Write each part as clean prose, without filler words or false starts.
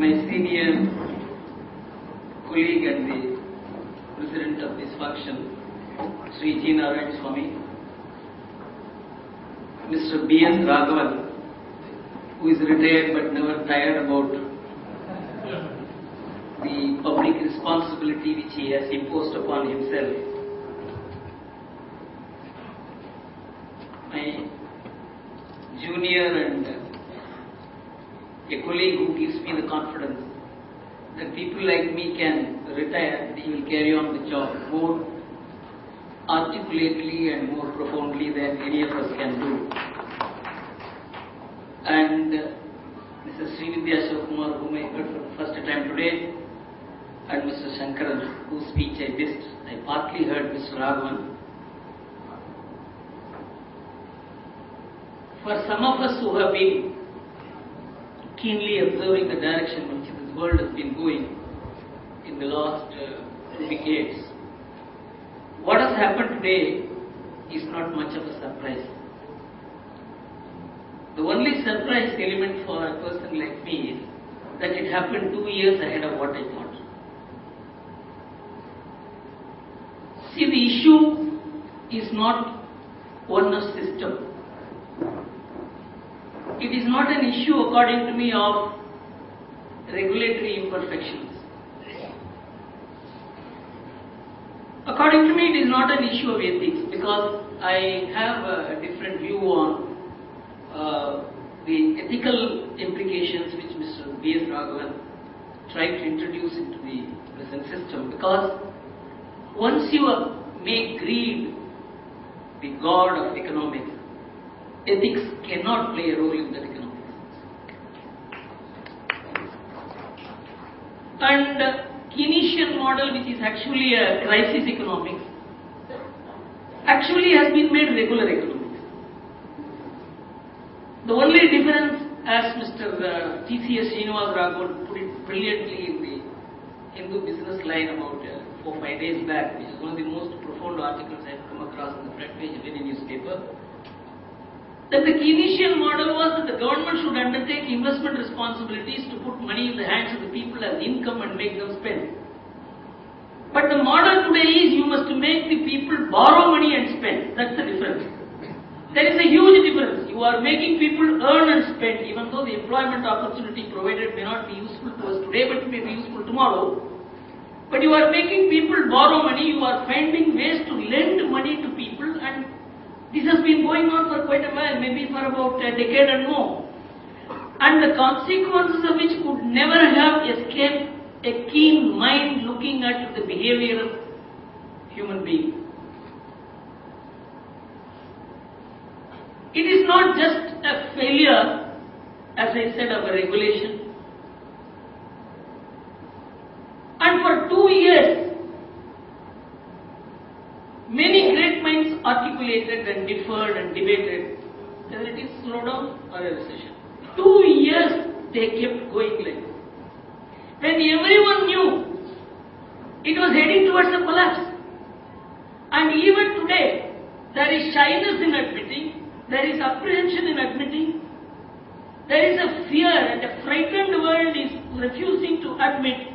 my senior colleague and the president of this function, Sri G. Narayan Swami, Mr. B.S. Raghavan, who is retired but never tired about the public responsibility which he has imposed upon himself. My junior and a colleague who gives me the confidence that people like me can retire and he will carry on the job more articulately and more profoundly than any of us can do. And Mr. Srividya Shivakumar, whom I heard for the first time today, and Mr. Shankaran, whose speech I missed. I partly heard Mr. Raghavan. For some of us who have been keenly observing the direction in which this world has been going in the last 2 decades, what has happened today is not much of a surprise. The only surprise element for a person like me is that it happened 2 years ahead of what I thought. See, the issue is not one of system. It is not an issue, according to me, of regulatory imperfections. According to me, it is not an issue of ethics, because I have a different view on the ethical implications which Mr. B.S. Raghavan tried to introduce into the present system. Because once you make greed the god of economics, ethics cannot play a role in that economics. And Keynesian model, which is actually a crisis economics, actually has been made regular economics. The only difference, as Mr. T.C.S. Srinivas Raghavan put it brilliantly in the Hindu Business Line about 4-5 days back, which is one of the most profound articles I have come across on the front page of any newspaper, that the Keynesian model was that the government should undertake investment responsibilities to put money in the hands of the people as income and make them spend. But the model today is you must make the people borrow money and spend. That's the difference. There is a huge difference. You are making people earn and spend, even though the employment opportunity provided may not be useful to us today, but it may be useful tomorrow. But you are making people borrow money, you are finding ways to lend money to people, and this has been going on for quite a while, maybe for about a decade and more. And the consequences of which could never have escaped a keen mind looking at the behavior of human beings. It is not just a failure, as I said, of a regulation. And for 2 years, many great minds articulated and differed and debated whether it is slowdown or a recession. 2 years they kept going like this. When everyone knew it was heading towards a collapse. And even today, there is shyness in admitting, there is apprehension in admitting, there is a fear, and a frightened world is refusing to admit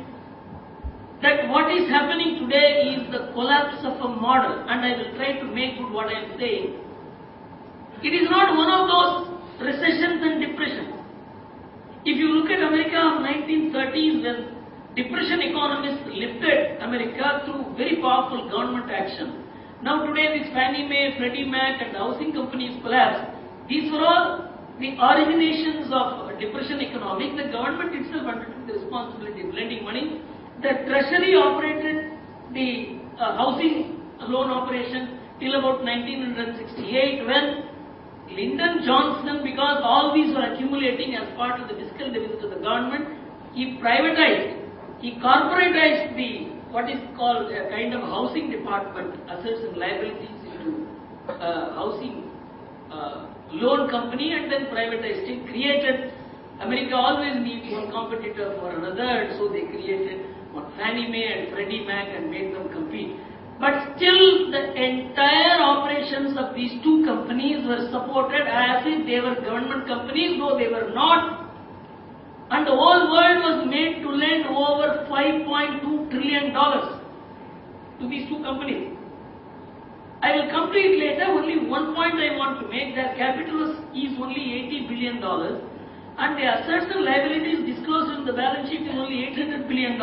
that what is happening today is the collapse of a model, and I will try to make good what I am saying. It is not one of those recessions and depressions. If you look at America of 1930s, when depression economists lifted America through very powerful government action, now today this Fannie Mae, Freddie Mac and housing companies collapse. These were all the originations of depression economics. The government itself undertook the responsibility of lending money. The treasury operated the housing loan operation till about 1968, when Lyndon Johnson, because all these were accumulating as part of the fiscal deficit of the government, he privatized, he corporatized the what is called a kind of housing department, assets and liabilities, into housing loan company, and then privatized it, created, America always needs one competitor for another, and so they created Fannie Mae and Freddie Mac and made them compete. But still, the entire operations of these two companies were supported as if they were government companies, though they were not. And the whole world was made to lend over $5.2 trillion to these two companies. I will come to it later. Only one point I want to make: their capital is only $80 billion, and the assets and liabilities disclosed in the balance sheet is only $800 billion.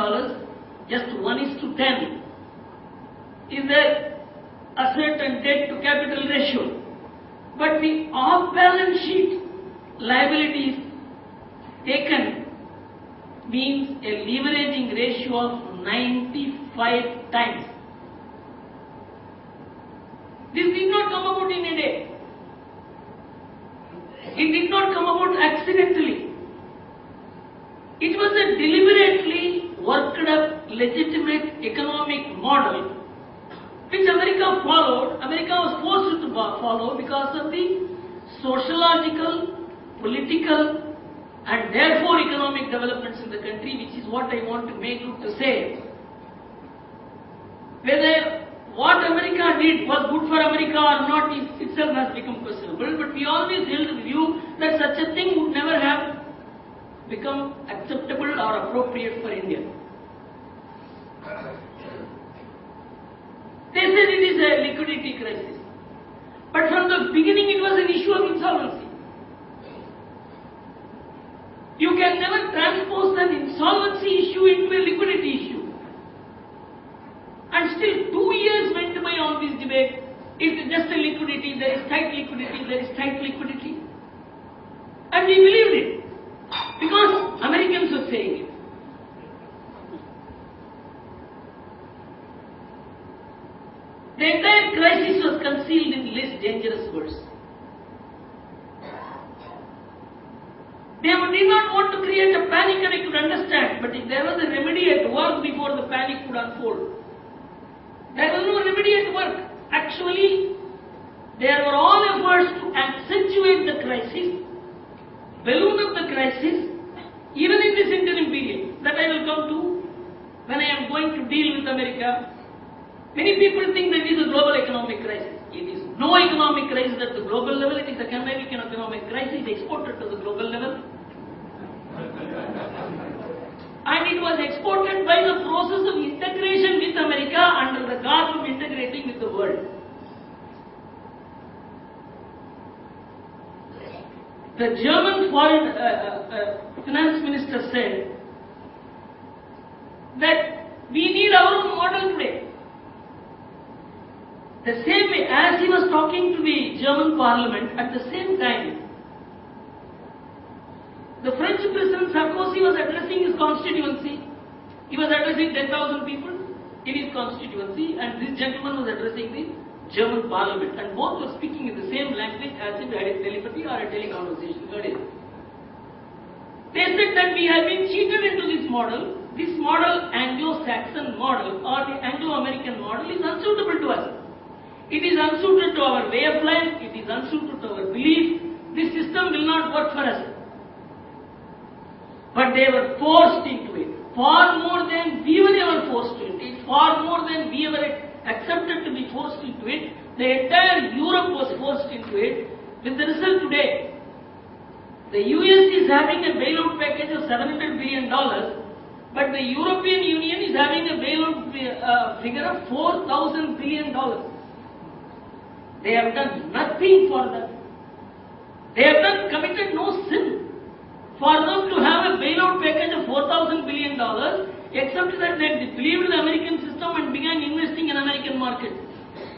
Just 1:10 is their asset and debt to capital ratio. But the off-balance sheet liabilities taken means a leveraging ratio of 95 times. This did not come about in a day. It did not come about accidentally. It was a deliberately worked up, legitimate economic model which America followed. America was forced to follow because of the sociological, political, and therefore economic developments in the country, which is what I want to make you to say. Whether what America did was good for America or not is itself has become questionable, but we always held the view that such a thing would never have become acceptable or appropriate for India. They said it is a liquidity crisis, but from the beginning it was an issue of insolvency. You can never transpose an insolvency issue into a liquidity issue. And still 2 years went by on this debate. It's just a liquidity, there is tight liquidity, there is tight liquidity. And we believed it because Americans were saying it. The entire crisis was concealed in less dangerous words. They did not want to create a panic, and I could understand, but if there was a remedy at work before the panic could unfold. There was no remedy at work. Actually, there were all efforts to accentuate the crisis, balloon up the crisis, even in this interim period that I will come to when I am going to deal with America. Many people think that it is a global economic crisis. It is no economic crisis at the global level. It is a American economic crisis exported to the global level. And it was exported by the process of integration with America under the garb of integrating with the world. The German foreign finance minister said that we need our own model today. The same way as he was talking to the German parliament, at the same time, the French President Sarkozy was addressing his constituency. He was addressing 10,000 people in his constituency, and this gentleman was addressing the German parliament, and both were speaking in the same language as if they had a telepathy or a teleconversation. They said that we have been cheated into this model. This model, Anglo-Saxon model or the Anglo-American model, is unsuitable to us. It is unsuited to our way of life. It is unsuited to our belief. This system will not work for us. But they were forced into it, far more than we were ever forced into it, far more than we ever accepted to be forced into it. The entire Europe was forced into it, with the result today. The US is having a bailout package of $700 billion, but the European Union is having a bailout figure of $4,000 billion. They have done nothing for them. They have committed no sin. For them to have a bailout package of $4,000 billion, except that they believed the American system and began investing in American markets.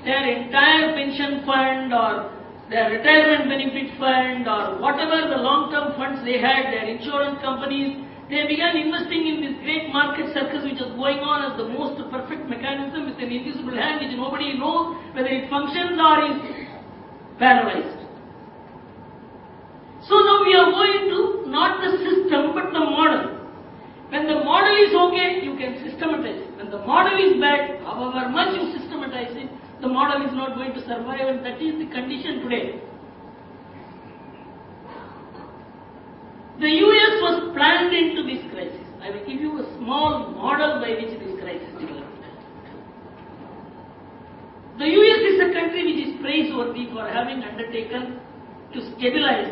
Their entire pension fund or their retirement benefit fund or whatever the long-term funds they had, their insurance companies, they began investing in this great market circus which is going on as the most perfect mechanism with an invisible hand which nobody knows whether it functions or is paralyzed. So now we are going to not the system but the model. When the model is okay, you can systematize it. When the model is bad, however much you systematize it, the model is not going to survive, and that is the condition today. The US was planned into this crisis. I will give you a small model by which this crisis developed. The US is a country which is praiseworthy for having undertaken to stabilize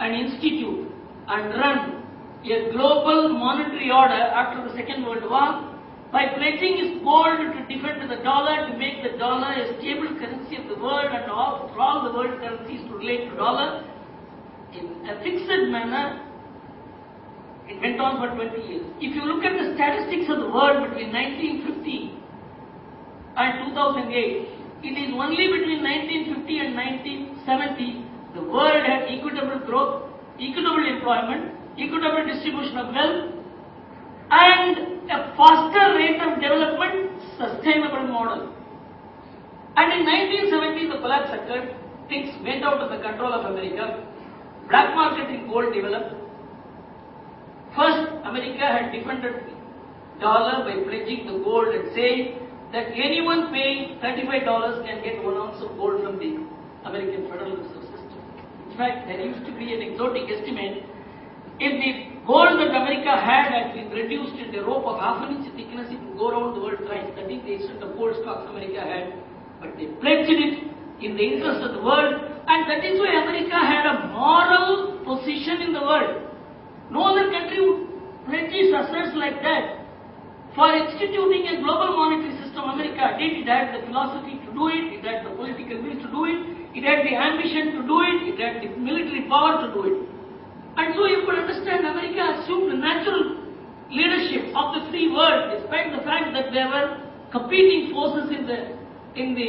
and institute and run a global monetary order after the Second World War by pledging its gold to defend the dollar, to make the dollar a stable currency of the world, and for all the world currencies to relate to dollar in a fixed manner. It went on for 20 years. If you look at the statistics of the world between 1950 and 2008, it is only between 1950 and 1970 the world had equitable growth, equitable employment, equitable distribution of wealth, and a faster rate of development, sustainable model. And in 1970 the collapse occurred, things went out of the control of America, black market in gold developed. First, America had defended the dollar by pledging the gold and saying that anyone paying $35 can get 1 ounce of gold from the American Federal Reserve System. In fact, there used to be an exotic estimate. If the gold that America had been reduced in a rope of half an inch thickness, it would go around the world thrice. That is the extent of gold stocks America had. But they pledged it in the interest of the world, and that is why America had a moral position in the world. No other country would pledge its assets like that. For instituting a global monetary system, America did. It had the philosophy to do it, it had the political will to do it, it had the ambition to do it, it had the military power to do it. And so you could understand America assumed the natural leadership of the free world, despite the fact that there were competing forces in the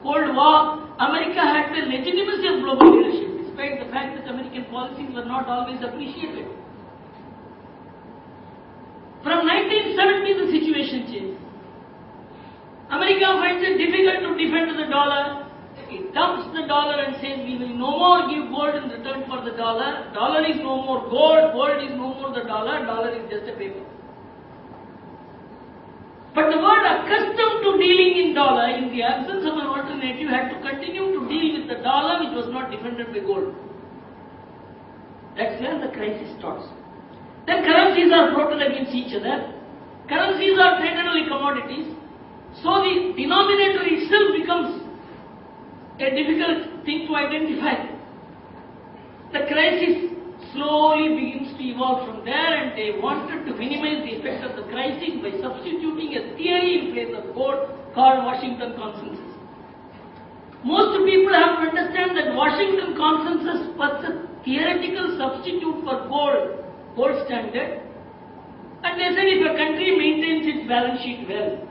Cold War. America had the legitimacy of global leadership, despite the fact that American policies were not always appreciated. From 1970, the situation changed. America finds it difficult to defend the dollar. It dumps the dollar and says, we will no more give gold in return for the dollar. Dollar is no more gold, gold is no more the dollar, dollar is just a paper. But the world accustomed to dealing in dollar, in the absence of an alternative, had to continue to deal with the dollar which was not defended by gold. That's where the crisis starts. Then currencies are floated against each other. Currencies are traded only commodities. So the denominator itself becomes a difficult thing to identify. The crisis slowly begins to evolve from there, and they wanted to minimize the effect of the crisis by substituting a theory in place of gold called Washington Consensus. Most people have to understand that Washington Consensus was a theoretical substitute for gold standard, and they said if a country maintains its balance sheet well,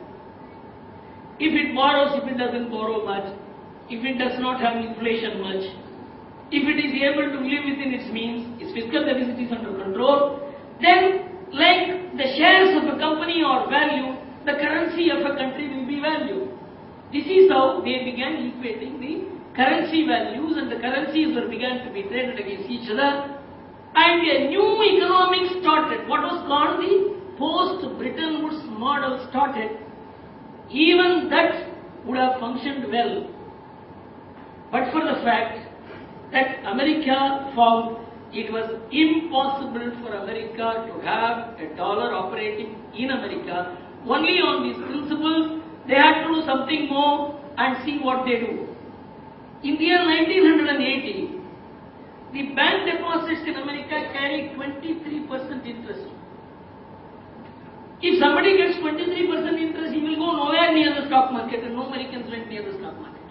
if it borrows, if it doesn't borrow much, if it does not have inflation much, if it is able to live within its means, its fiscal deficit is under control, then like the shares of a company or value, the currency of a country will be value. This is how they began equating the currency values, and the currencies began to be traded against each other. And a new economics started, what was called the post-Bretton Woods model started. Even that would have functioned well, but for the fact that America found it was impossible for America to have a dollar operating in America. Only on these principles, they had to do something more and see what they do. In the year 1980, the bank deposits in America carry 23% interest. If somebody gets 23% interest, he will go nowhere near the stock market, and no Americans went near the stock market.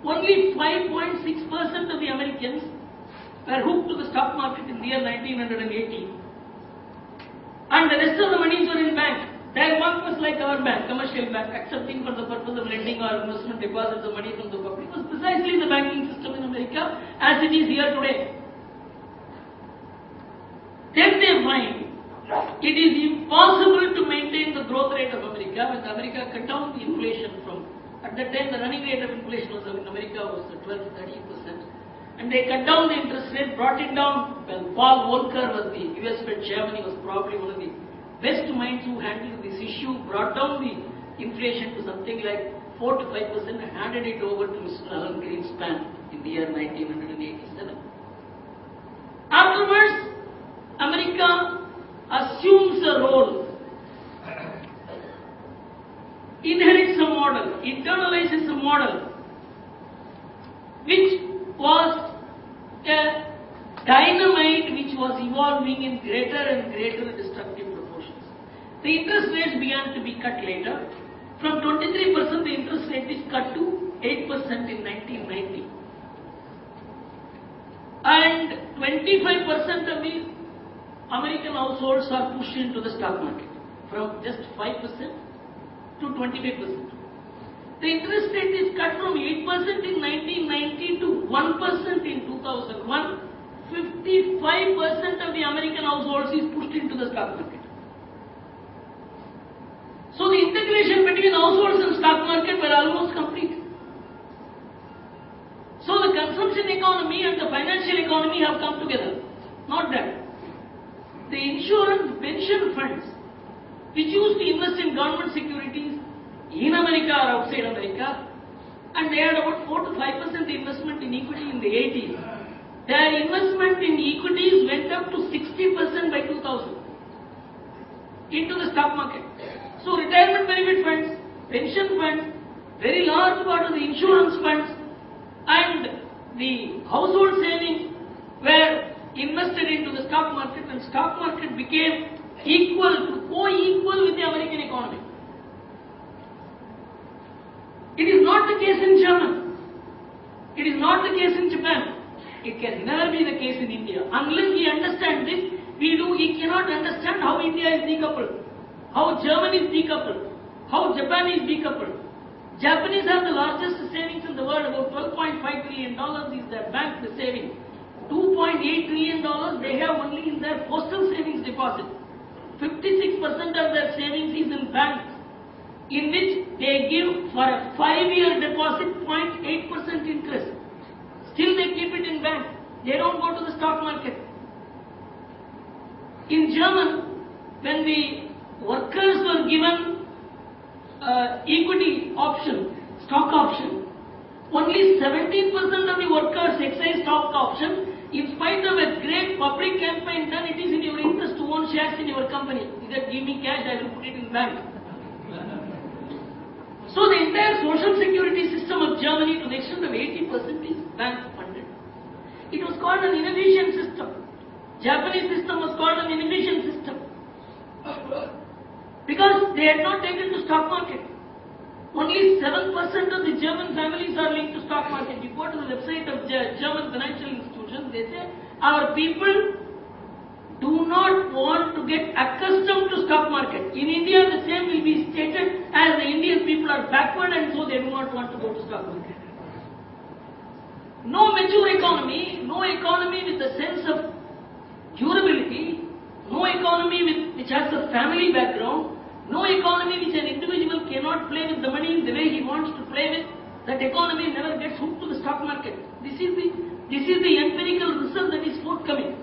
Only 5.6% of the Americans were hooked to the stock market in the year 1980. And the rest of the monies were in bank. Their bank was like our bank, commercial bank, accepting for the purpose of lending or investment deposits of money from the public. It was precisely the banking system in America as it is here today. Then they find it is impossible to maintain the growth rate of America when America cut down the inflation from, at that time the running rate of inflation was in America was 12-13%. And they cut down the interest rate, brought it down. Well, Paul Volcker was the US Fed chairman, he was probably one of the best minds who handled this issue, brought down the inflation to something like 4 to 5% and handed it over to Mr. Alan Greenspan in the year 1987. Afterwards, America assumes a role, inherits a model, internalizes a model, which was a dynamite which was evolving in greater and greater destructive proportions. The interest rates began to be cut later. From 23% the interest rate is cut to 8% in 1990. And 25% of the American households are pushed into the stock market, from just 5% to 25%. The interest rate is cut from 8% in 1990 to 1% in 2001. 55% of the American households is pushed into the stock market. So the integration between households and stock market were almost complete. So the consumption economy and the financial economy have come together. Not that. The insurance pension funds, which used to invest in government securities in America or outside America, and they had about 4 to 5% investment in equity in the 80s. Their investment in equities went up to 60% by 2000 into the stock market. So retirement benefit funds, pension funds, very large part of the insurance funds and the household savings were invested into the stock market, and stock market became co-equal with the American economy. It is not the case in Germany. It is not the case in Japan. It can never be the case in India. Unless we understand this, we cannot understand how India is decoupled, how Germany is decoupled, how Japan is decoupled. Japanese have the largest savings in the world, about $12.5 trillion is their bank savings. $2.8 trillion they have only in their postal savings deposit. 56% of their savings is in banks, in which they give for a 5-year deposit 0.8% interest. Still they keep it in bank. They don't go to the stock market. In Germany, when the workers were given equity option, stock option, only 17% of the workers exercise stock option. In spite of a great public campaign done, it is in your interest to own shares in your company. You said, give me cash, I will put it in bank. So the entire social security system of Germany, to the extent of 80%, is bank funded. It was called an innovation system. Japanese system was called an innovation system. Because they had not taken to stock market. Only 7% of the German families are linked to stock market. You go to the website of German financial institutions, they say, our people do not want to get accustomed to stock market. In India, the same will be stated as the Indian people are backward and so they do not want to go to stock market. No mature economy, no economy with a sense of durability, no economy which has a family background, no economy which an individual cannot play with the money in the way he wants to play with, that economy never gets hooked to the stock market. This is the empirical result that is forthcoming.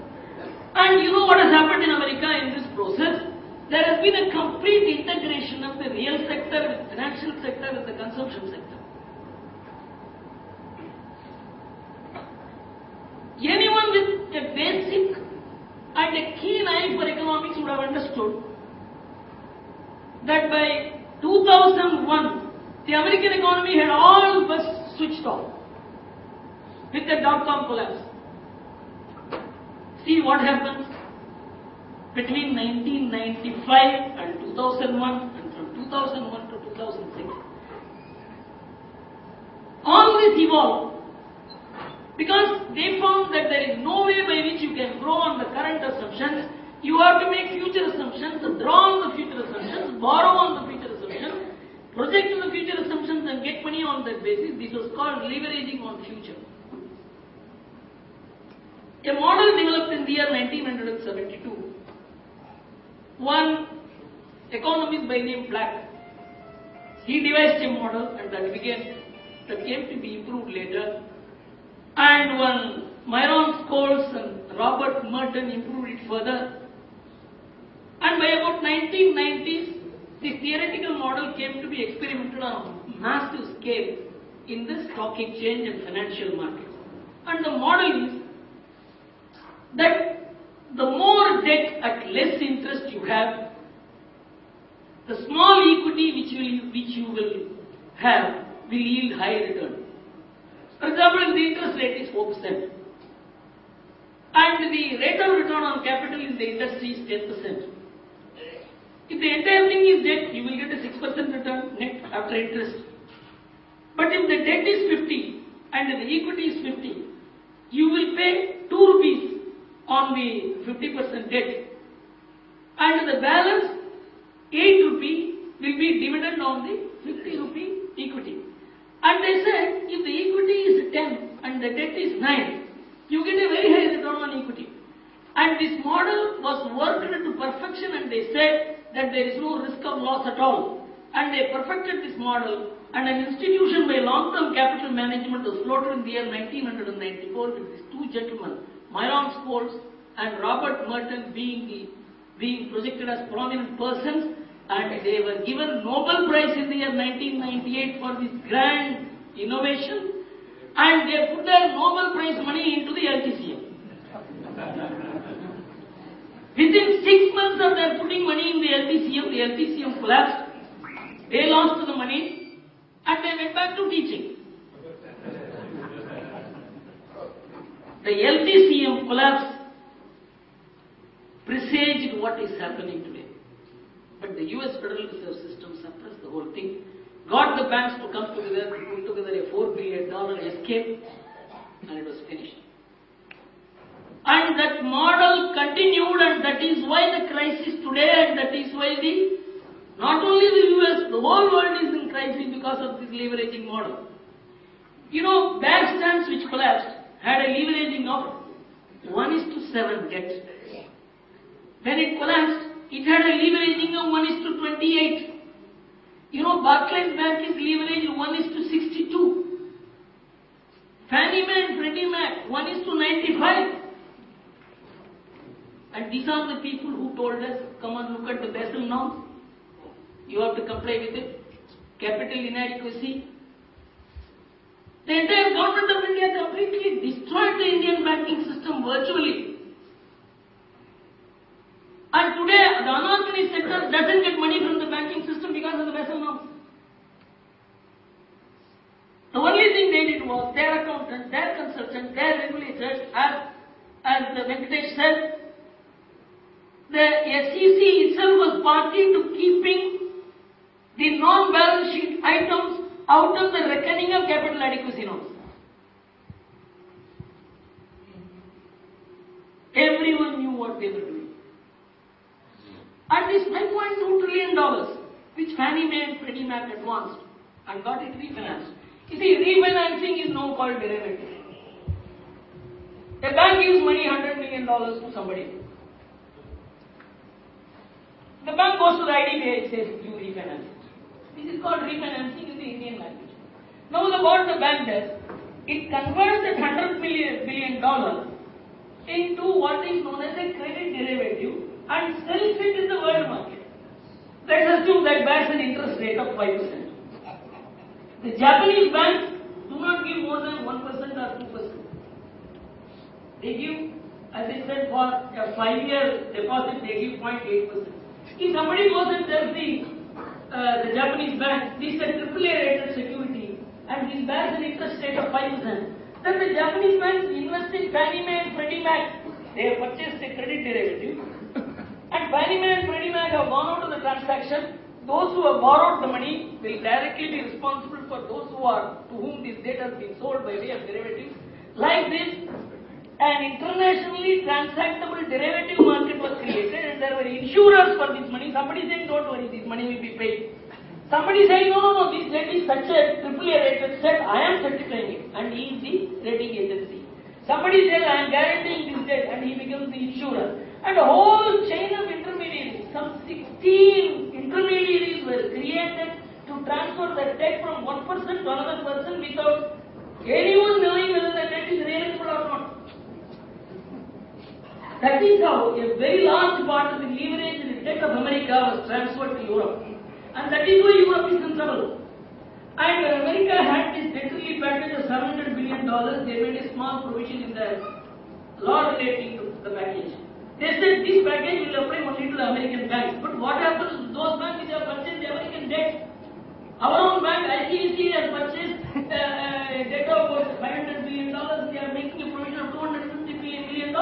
And you know what has happened in America in this process? There has been a complete integration of the real sector with financial sector with the consumption sector. Anyone with a basic and a keen eye for economics would have understood that by 2001, the American economy had all but switched off with the dot-com collapse. See what happens between 1995 and 2001 and from 2001 to 2006. All this evolved because they found that there is no way by which you can grow on the current assumptions. You have to make future assumptions, draw on the future assumptions, borrow on the future assumptions, project on the future assumptions and get money on that basis. This was called leveraging on future. A model developed in the year 1972. One economist by name Black, he devised a model and that came to be improved later. And one Myron Scholes and Robert Merton improved it further. And by about 1990s, the theoretical model came to be experimented on a massive scale in the stock exchange and financial markets. And the model is that the more debt at less interest you have, the small equity which you will have will yield high return. For example, if the interest rate is 4%, and the rate of return on capital in the industry is 10%. If the entire thing is debt, you will get a 6% return net after interest. But if the debt is 50 and the equity is 50, you will pay 2 rupees on the 50% debt, and the balance 8 rupee will be dividend on the 50 rupee equity. And they said if the equity is 10 and the debt is 9, you get a very high return on equity. And this model was worked to perfection, and they said that there is no risk of loss at all. And they perfected this model, and an institution by long-term capital management was floated in the year 1994 with these two gentlemen, Myron Scholes and Robert Merton being projected as prominent persons, and they were given Nobel Prize in the year 1998 for this grand innovation, and they put their Nobel Prize money into the LTCM. Within 6 months of their putting money in the LTCM collapsed. They lost the money and they went back to teaching. The LTCM collapse presaged what is happening today. But the US Federal Reserve System suppressed the whole thing, got the banks to come together, put together a $4 billion escape, and it was finished. And that model continued, and that is why the crisis today, and that is why not only the US, the whole world is in crisis because of this leveraging model. You know, bank stance which collapsed had a leveraging of 1:7 debt. When it collapsed, it had a leveraging of 1:28. You know, Barclays Bank is leveraged 1:62. Fannie Mae and Freddie Mac 1:95. And these are the people who told us, come and look at the Basel norms. You have to comply with it. Capital inadequacy. The entire government of India completely destroyed the Indian banking system virtually. And today, the unorganized sector doesn't get money from the banking system because of the Basel norms. The only thing they did was their accountants, their consultants, their regulators, as the Venkatesh said, the SEC itself was party to keeping the non-balance sheet items out of the reckoning of capital adequacy norms. Everyone knew what they were doing. And this $5.2 trillion, which Fannie Mae and Freddie Mac advanced and got it refinanced. You see, refinancing is now called derivative. A bank gives money, $100 million to somebody. The bank goes to the IDBI and says, you refinance it. This is called refinancing in the Indian language. Now what the bank does, it converts that $100 billion into what is known as a credit derivative and sells it in the world market. Let's assume that bears an interest rate of 5%. The Japanese banks do not give more than 1% or 2%. They give, as I said, for a 5-year deposit, they give 0.8%. If somebody goes and tells the Japanese bank, this is a AAA rated security and this bears an interest rate of 5%, then the Japanese banks invest in Fannie Mae and Freddie Mac. They have purchased a credit derivative and Fannie Mae and Freddie Mac have gone out of the transaction. Those who have borrowed the money will directly be responsible for those to whom this debt has been sold by way of derivatives. Like this, an internationally transactable derivative market was created and there were insurers for this money. Somebody saying, don't worry, this money will be paid. Somebody saying, no, this debt is such a AAA rated debt, I am certifying it, and he is the rating agency. Somebody says, I am guaranteeing this debt, and he becomes the insurer. And a whole chain of intermediaries, some 16 intermediaries were created to transfer the debt from one person to another person without anyone knowing whether the debt is realizable or not. That is how a very large part of the leverage in the debt of America was transferred to Europe. And that is why Europe is in trouble. And when America had this debt relief package of $700 billion, they made a small provision in the law relating to the package. They said this package will apply only to the American banks. But what happens to those banks which have purchased the American debt? Our own bank, ICICI, has purchased a debt of about $500 billion. They are making a provision of $250 billion.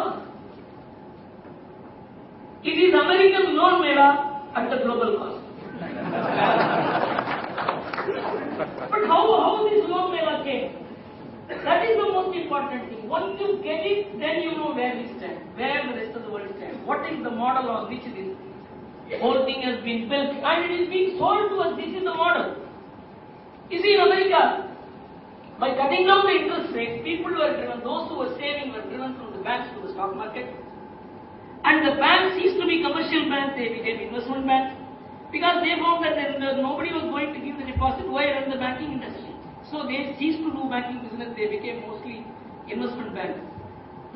It is American loan mela at the global cost. But how this loan mela came? That is the most important thing. Once you get it, then you know where we stand, where the rest of the world stands. What is the model on which this whole thing has been built, and it is being sold to us. This is the model. You see, in America, by cutting down the interest rate, people were driven, those who were saving were driven from the banks to the stock market. And the banks ceased to be commercial banks, they became investment banks, because they found that nobody was going to give the deposit. Why run the banking industry? So they ceased to do banking business, they became mostly investment banks.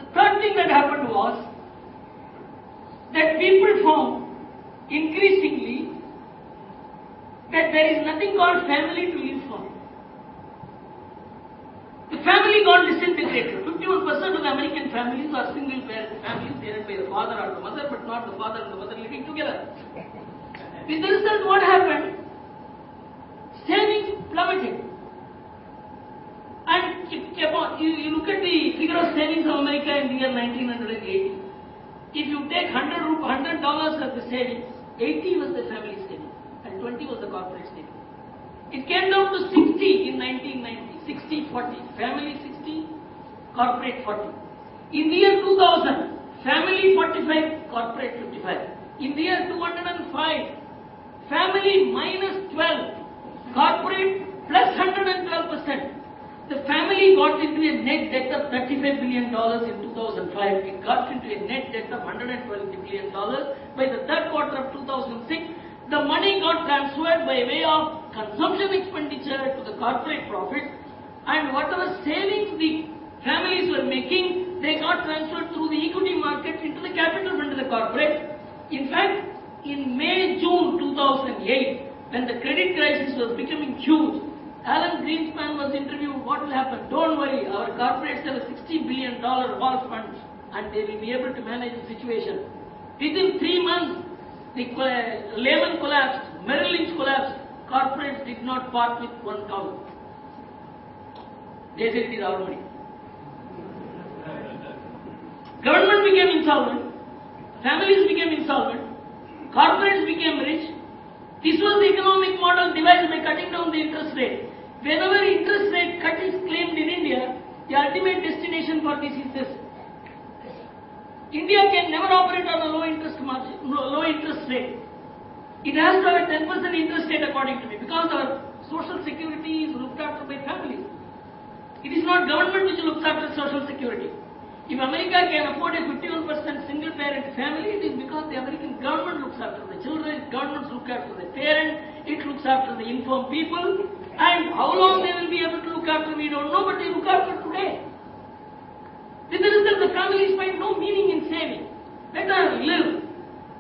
The third thing that happened was that people found increasingly that there is nothing called family to live for. The family got disintegrated. 51% of the American families are single parent families, parent by the father or the mother, but not the father and the mother living together. With the result, what happened? Savings plummeted. And you look at the figure of savings of America in the year 1980. If you take $100 as the savings, 80 was the family saving and 20 was the corporate saving. It came down to 60 in 1990, 60-40, family 60, corporate 40. In the year 2000, family 45, corporate 55. In the year 205, family minus 12, corporate plus 112%. The family got into a net debt of $35 billion in 2005. It got into a net debt of $112 billion. By the third quarter of 2006, the money got transferred by way of consumption expenditure to the corporate profits, and whatever savings the families were making, they got transferred through the equity market into the capital fund of the corporate. In fact, in May-June 2008, when the credit crisis was becoming huge, Alan Greenspan was interviewed. What will happen? Don't worry, our corporates have a $60 billion revolve fund and they will be able to manage the situation. Within 3 months, the Lehman collapsed, Merrill Lynch collapsed, corporates did not part with $1. They said it is our money. Government became insolvent, families became insolvent, corporates became rich. This was the economic model devised by cutting down the interest rate. Whenever interest rate cut is claimed in India, the ultimate destination for this is this. India can never operate on a low interest rate. It has to have a 10% interest rate according to me, because our social security is looked after by families. It is not government which looks after social security. If America can afford a 51% single parent family, it is because the American government looks after the children, governments look after the parents, it looks after the infirm people, and how long they will be able to look after we don't know, but they look after today. With the result, the families find no meaning in saving. Better live.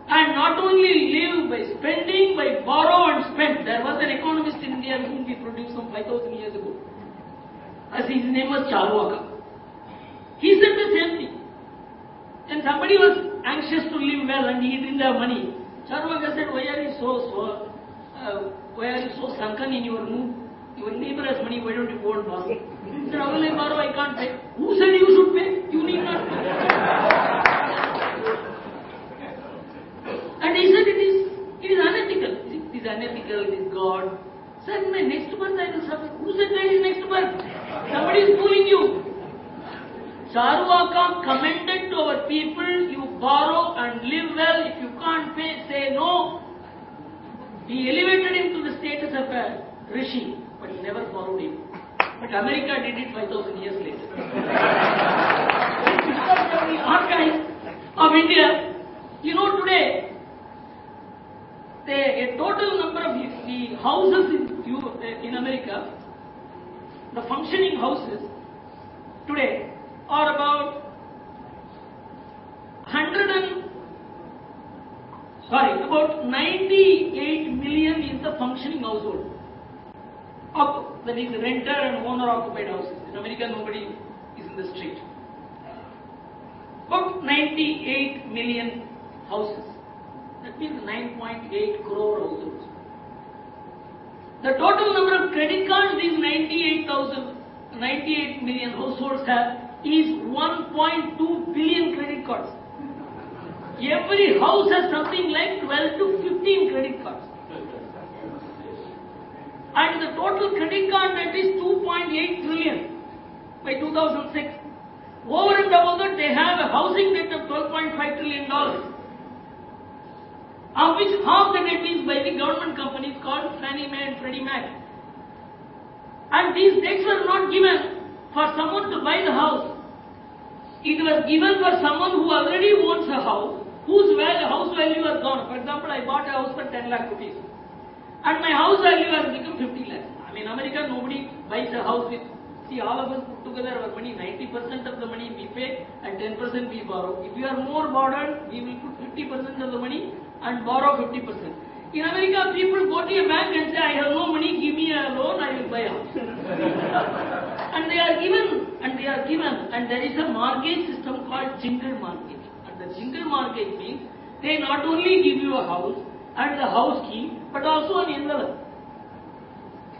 And not only live by spending, by borrow and spend. There was an economist in India whom we produced some 5,000 years ago. As his name was Charwaka. He said the same thing. When somebody was anxious to live well and he didn't have money, Charwaka said, why are you so sunken in your mood? Your neighbor has money, why don't you go and borrow? He said, how will I borrow? I can't pay. Who said you should pay? You need not pay. And he said it is unethical. It is unethical, it is God. Said, in my next birth I will suffer. Who said that is next birth? Somebody is fooling you. Charwaka commended to our people, you borrow and live well. If you can't pay, say no. He elevated him to the status of a rishi, but he never followed him. But America did it 5,000 years later. The archives of India, you know today, a total number of the houses in America, the functioning houses today are about 98 million is the functioning household. That is renter and owner occupied houses. In America, nobody is in the street. About 98 million houses. That means 9.8 crore households. The total number of credit cards these 98 million households have is 1.2 billion credit cards. Every house has something like 12 to 15 credit cards. And the total credit card debt is 2.8 trillion by 2006. Over and above that, they have a housing debt of $12.5 trillion, of which half the debt is by the government companies called Fannie Mae and Freddie Mac. And these debts were not given for someone to buy the house. It was given for someone who already owns a house, whose house value has gone. For example, I bought a house for 10 lakh rupees. And my house value has become 50 lakhs. I mean, America, nobody buys a house with, see, all of us put together our money, 90% of the money we pay and 10% we borrow. If you are more borrowed, we will put 50% of the money and borrow 50%. In America, people go to a bank and say, I have no money, give me a loan, I will buy a house. And they are given, and there is a mortgage system called jingle mortgage. And the jingle mortgage means they not only give you a house and the house key, but also an envelope.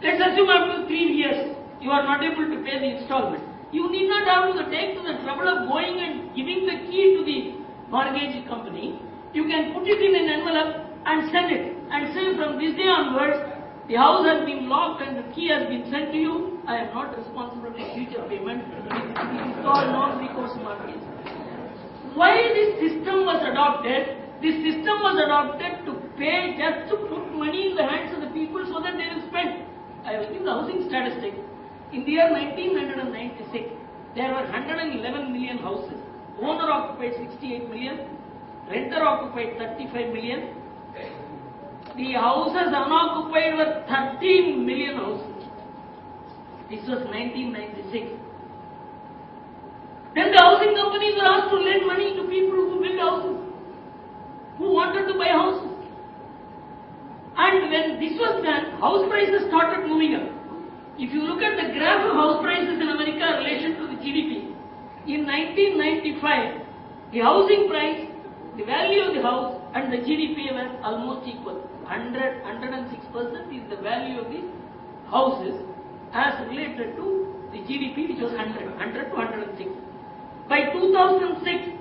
Let's assume after 3 years, you are not able to pay the installment. You need not have to take to the trouble of going and giving the key to the mortgage company. You can put it in an envelope and send it. And say from this day onwards, the house has been locked and the key has been sent to you. I am not responsible for future payment. It is called non-recourse mortgage. Why this system was adopted? This system was adopted to pay, just to put money in the hands of the people so that they will spend. I will give the housing statistic. In the year 1996, there were 111 million houses. Owner occupied 68 million, renter occupied 35 million. The houses unoccupied were 13 million houses. This was 1996. Then the housing companies were asked to lend money to people who build houses, who wanted to buy houses. And when this was done, house prices started moving up. If you look at the graph of house prices in America in relation to the GDP, in 1995, the housing price, the value of the house and the GDP were almost equal. 106% is the value of the houses as related to the GDP, which was 100 to 106. By 2006,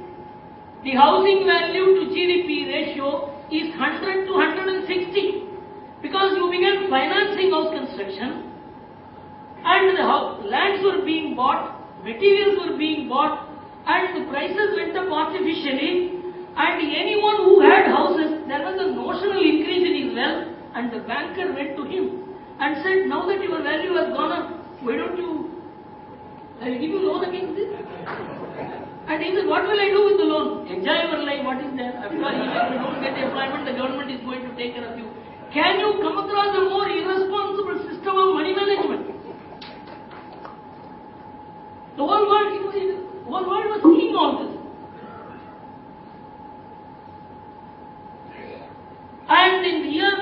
the housing value to GDP ratio is 100 to 160 because you began financing house construction and the lands were being bought, materials were being bought, and the prices went up artificially. And anyone who had houses, there was a notional increase in his wealth, and the banker went to him and said, now that your value has gone up, why don't you, I will give you loan against this. And he said, what will I do with the loan? Enjoy your life, what is there? After all, even if you don't get employment, the government is going to take care of you. Can you come across a more irresponsible system of money management? The whole world was seeing all this. And in the year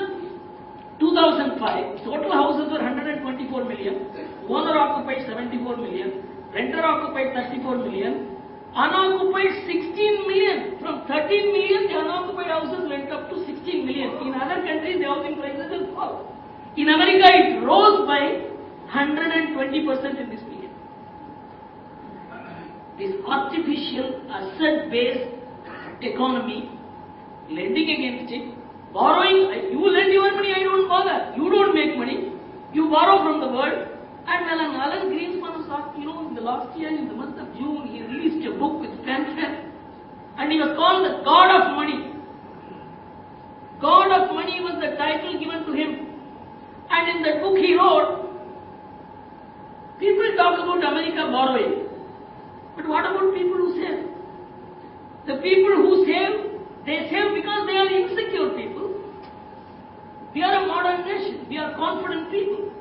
2005, total houses were 124 million, owner occupied 74 million, renter occupied 34 million, unoccupied 16 million. From 13 million, the unoccupied houses went up to 16 million. In other countries, the housing prices will fall. In America, it rose by 120% in this period. This artificial asset-based economy, lending against it, borrowing, you lend your money, I don't bother. You don't make money. You borrow from the world. And when Alan Greenspan was asked, in the last year, in the month of June, he released a book with fanfare. And he was called the God of Money. God of Money was the title given to him. And in that book he wrote, people talk about America borrowing. But what about people who save? The people who save, they save because they are insecure people. We are a modern nation. We are confident people.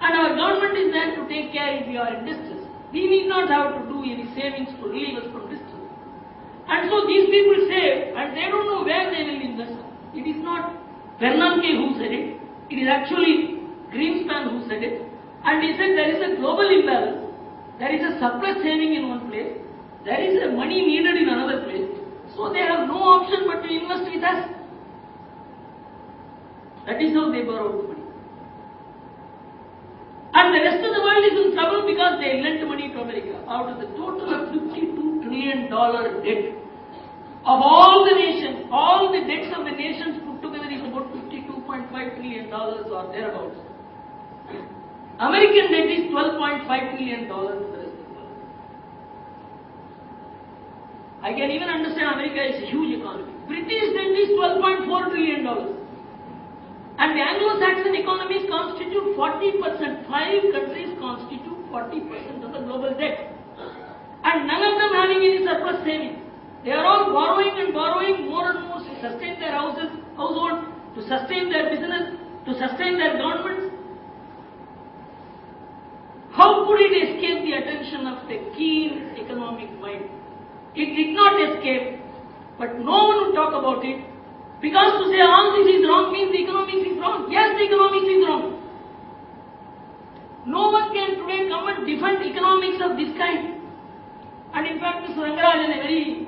And our government is there to take care if we are in distress. We need not have to do any savings to relieve us from distress. And so these people save and they don't know where they will invest. It is not Bernanke who said it. It is actually Greenspan who said it. And he said there is a global imbalance. There is a surplus saving in one place. There is a money needed in another place. So they have no option but to invest with us. That is how they borrow the money. And the rest of the world is in trouble because they lent money to America. Out of the total of $52 trillion debt, of all the nations, all the debts of the nations put together is about $52.5 trillion or thereabouts. American debt is $12.5 trillion in the rest of the world. I can even understand America is a huge economy. British debt is $12.4 trillion. And the Anglo-Saxon economies constitute 40%. 5 countries constitute 40% of the global debt. And none of them having any surplus savings. They are all borrowing and borrowing more and more to sustain their household, to sustain their business, to sustain their governments. How could it escape the attention of a keen economic mind? It did not escape, but no one would talk about it. Because to say all this is wrong means the economics is wrong. Yes, the economics is wrong. No one can today come and defend economics of this kind. And in fact, Mr. Rangarajan, a very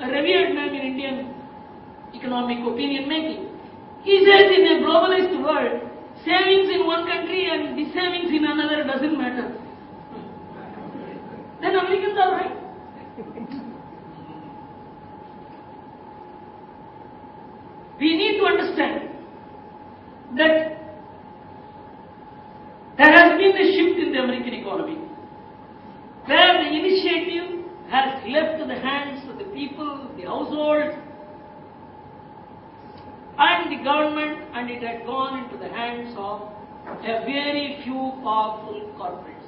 revered man in Indian economic opinion making, he says in a globalized world, savings in one country and dis-savings in another doesn't matter. Then Americans are right. We need to understand that there has been a shift in the American economy, where the initiative has left to the hands of the people, the households, and the government, and it had gone into the hands of a very few powerful corporates.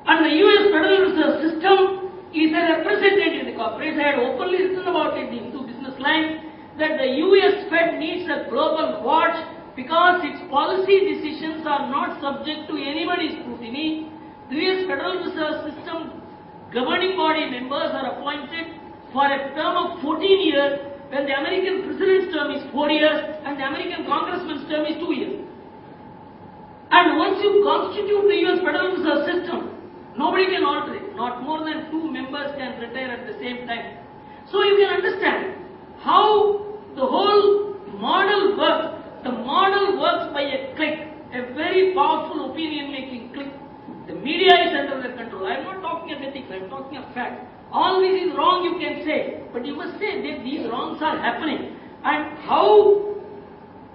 And the US Federal Reserve System is a representative of the corporates. I had openly written about it in Hindu Business Line that the US Fed needs a global watch because its policy decisions are not subject to anybody's scrutiny. The US Federal Reserve System governing body members are appointed for a term of 14 years, when the American president's term is 4 years and the American congressman's term is 2 years. And once you constitute the US Federal Reserve System, nobody can alter it. Not more than 2 members can retire at the same time. So you can understand how the whole model works. The model works by a clique, a very powerful opinion-making clique. The media is under their control. I am not talking of ethics, I am talking of fact. All this is wrong, you can say, but you must say that these wrongs are happening. And how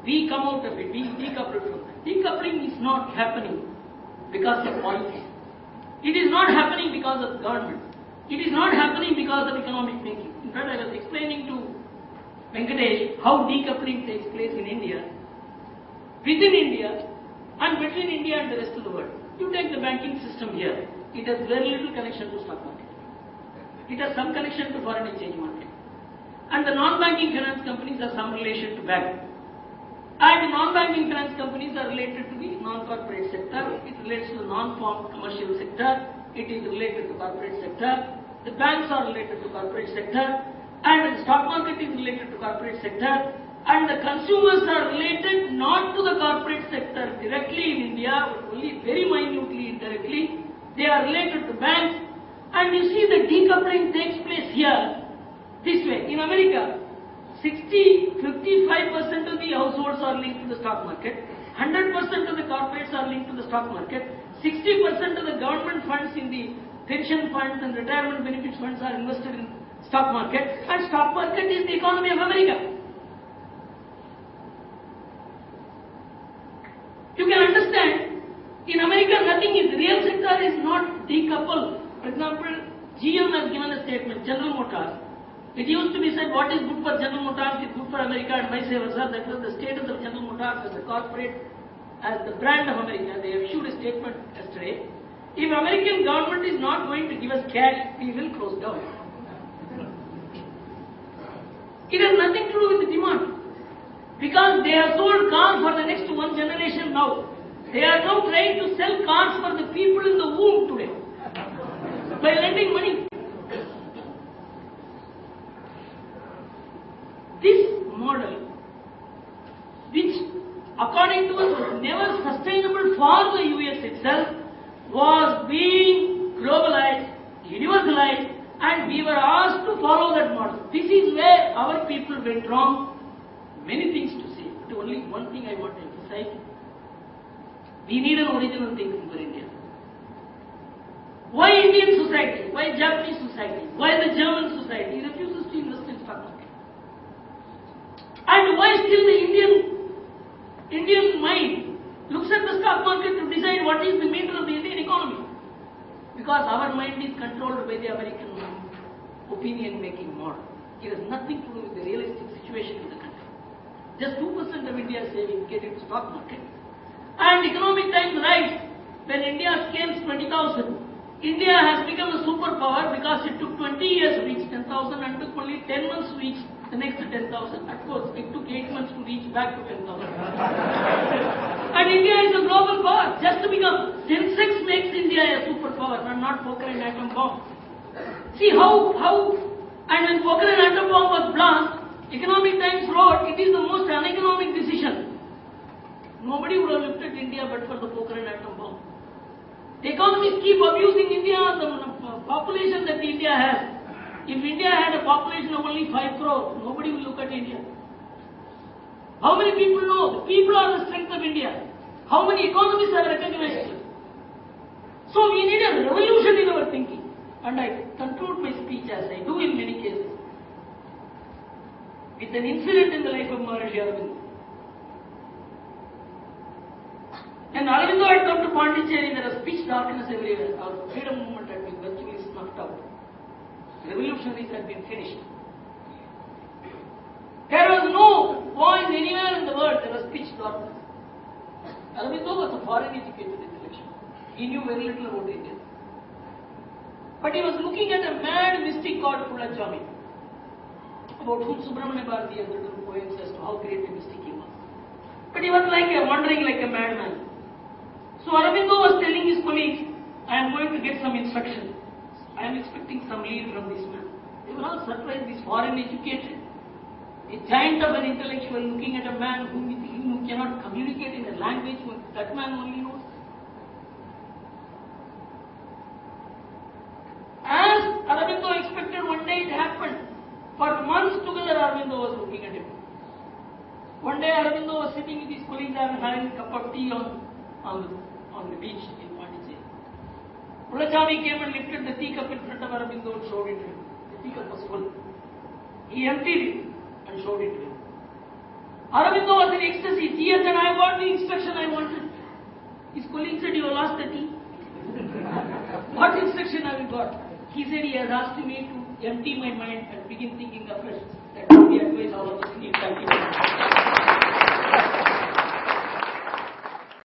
we come out of it, we decouple from that. Decoupling is not happening because of policy. It is not happening because of government. It is not happening because of economic thinking. In fact, I was explaining to Venkatesh how decoupling takes place in India, within India, and between India and the rest of the world. You take the banking system here, it has very little connection to stock market. It has some connection to foreign exchange market. And the non-banking finance companies have some relation to bank. And the non-banking finance companies are related to the non-corporate sector, it relates to the non-farm commercial sector, it is related to corporate sector, the banks are related to corporate sector, and the stock market is related to corporate sector, and the consumers are related not to the corporate sector directly in India, but only very minutely indirectly. They are related to banks, and you see the decoupling takes place here, this way. In America, 55% of the households are linked to the stock market, 100% of the corporates are linked to the stock market, 60% of the government funds in the pension funds and retirement benefits funds are invested in stock market, and stock market is the economy of America. You can understand, in America nothing is, real sector is not decoupled. For example, GM has given a statement, General Motors. It used to be said what is good for General Motors is good for America and vice versa. That was the status of General Motors as a corporate, as the brand of America. They issued a statement yesterday. If American government is not going to give us cash, we will close down. It has nothing to do with the demand. Because they have sold cars for the next one generation now. They are now trying to sell cars for the people in the womb today. By lending money. This model, which according to us was never sustainable for the US itself, was being globalized, universalized, and we were asked to follow that model. This is where our people went wrong. Many things to say, but only one thing I want to emphasize. We need an original thinking for India. Why Indian society? Why Japanese society? Why the German society refuses to invest in stock market? And why still the Indian mind looks at the stock market to decide what is the meter of the Indian economy? Because our mind is controlled by the American opinion-making model. It has nothing to do with the realistic situation in the country. Just 2% of India's savings get into stock market. And Economic Times writes, when India scales 20,000, India has become a superpower because it took 20 years to reach 10,000 and took only 10 months to reach the next 10,000. Of course, it took 8 months to reach back to 10,000. And India is a global power. Just to become, Sensex makes India a superpower and not Pokhran atom bomb. See how, and when Pokhran atom bomb was blast, Economic Times wrote, it is the most uneconomic decision. Nobody would have looked at India but for the Pokhran atom bomb. The economists keep abusing India, the population that India has. If India had a population of only 5 crore, nobody will look at India. How many people know? The people are the strength of India. How many economists have recognized it? So we need a revolution in our thinking. And I conclude my speech as I do in many cases with an incident in the life of Maharishi Aurobindo. And Aurobindo had come to Pondicherry, there was pitch darkness everywhere. Our freedom movement had been virtually snuffed out. Revolutionaries had been finished. There was no voice anywhere in the world, there was pitch darkness. Aurobindo was a foreign educated intellectual. He knew very little about India. But he was looking at a mad mystic called Pullachami, about whom Subramanya Bharati had written poems as to how great a mystic he was. But he was wandering like a madman. So Aurobindo was telling his colleagues, I am going to get some instruction. I am expecting some lead from this man. They were all surprised, this foreign educated, a giant of an intellectual looking at a man who cannot communicate in a language that man only knows. As Aurobindo expected, one day it happened. For months together Aurobindo was looking at him. One day Aurobindo was sitting with his colleagues and having a cup of tea on the beach in Pondicherry. Pullachami came and lifted the teacup in front of Aurobindo and showed it to him. The teacup was full. He emptied it and showed it to him. Aurobindo was in ecstasy. Yes, and I got the instruction I wanted. His colleague said, you have lost the tea. What instruction have you got? He said he has asked me to empty my mind and begin thinking afresh. That is the advice all of us need. Thank you.